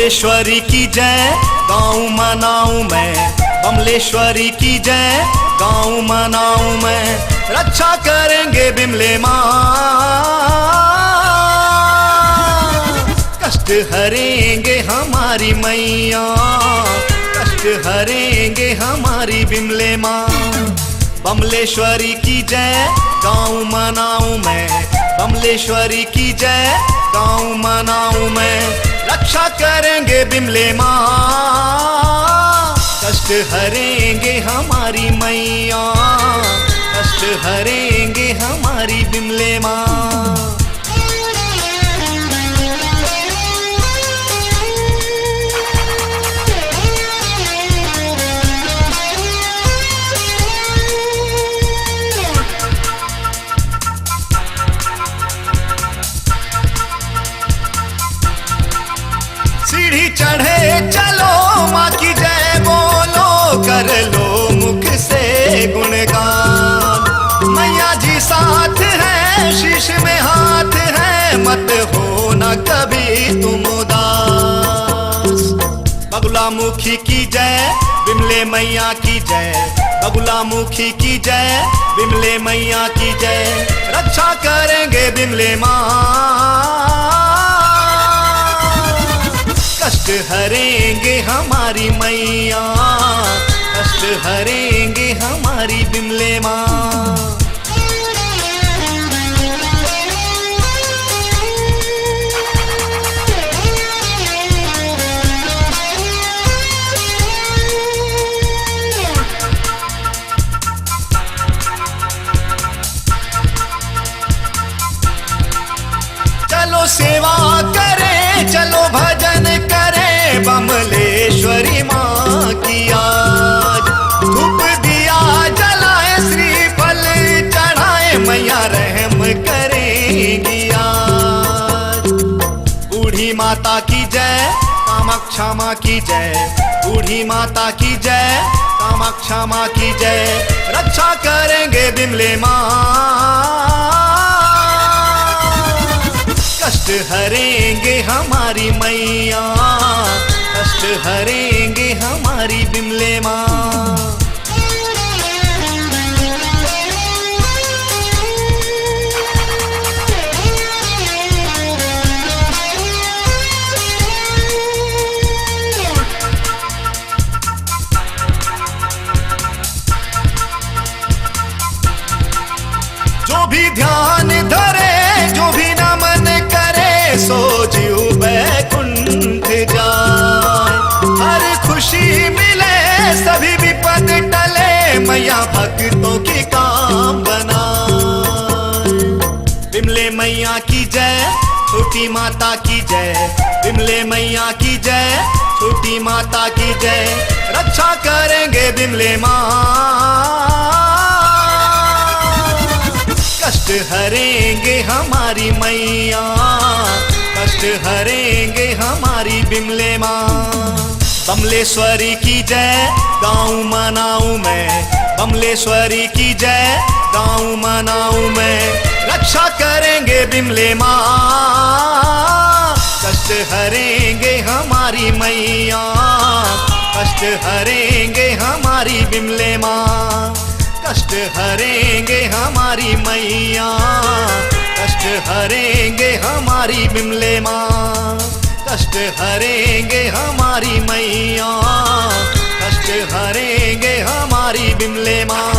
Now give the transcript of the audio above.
बमलेश्वरी की जय गाँव मनाऊं मैं, बमलेश्वरी की जय गाँव मनाऊं मैं। रक्षा करेंगे बिमले माँ, कष्ट हरेंगे हमारी मैया, कष्ट हरेंगे हमारी बिमले माँ। बमलेश्वरी की जय गाँव मनाऊं मैं, बमलेश्वरी की जय गाँव मनाऊं मैं। रक्षा करेंगे बिमले माँ, कष्ट हरेंगे हमारी मैया, कष्ट हरेंगे हमारी बिमले माँ। सीढ़ी चढ़े चलो माँ की जय बोलो, कर लो मुख से गुणगान। मैया जी साथ है, शीश में हाथ है, मत होना कभी तुम उदास। बगुलामुखी की जय बिमले मैया की जय, बगुलामुखी की जय बिमले मैया की जय। रक्षा करेंगे बिमले माँ, कष्ट हरेंगे हमारी मैया, कष्ट हरेंगे हमारी बिमले माँ। चलो सेवा करें, चलो भजन करें बमलेश्वरी माँ की आज। धूप दिया जलाए, श्रीफल चढ़ाए, मैया रहम करेंगी आज। बूढ़ी माता की जय कामाक्षा माँ की जय, बूढ़ी माता की जय कामाक्षा माँ की जय। रक्षा करेंगे बिमले माँ, कष्ट हरेंगे हमारी मैया, कष्ट हरेंगे हमारी बिमले माँ। जो भी ध्यान धरे, जो भी नमन करे, सो जीव बैकुंठ जाए। हर खुशी मिले, सभी विपद टले, मैया भक्तों की काम बनाए। बिमले मैया की जय छोटी माता की जय, बिमले मैया की जय छोटी माता की जय। रक्षा करेंगे बिमले माँ, कष्ट हरेंगे हमारी मैया, कष्ट हरेंगे हमारी बिमले माँ। बमलेश्वरी की जय गाँव मनाऊं मैं, बमलेश्वरी की जय गाँव मनाऊं मैं। रक्षा करेंगे बिमले माँ, कष्ट हरेंगे हमारी मैया, कष्ट हरेंगे हमारी बिमले माँ। कष्ट हरेंगे हमारी मैया, कष्ट हरेंगे हमारी बिमले माँ। कष्ट हरेंगे हमारी मैया, कष्ट हरेंगे हमारी बिमले माँ।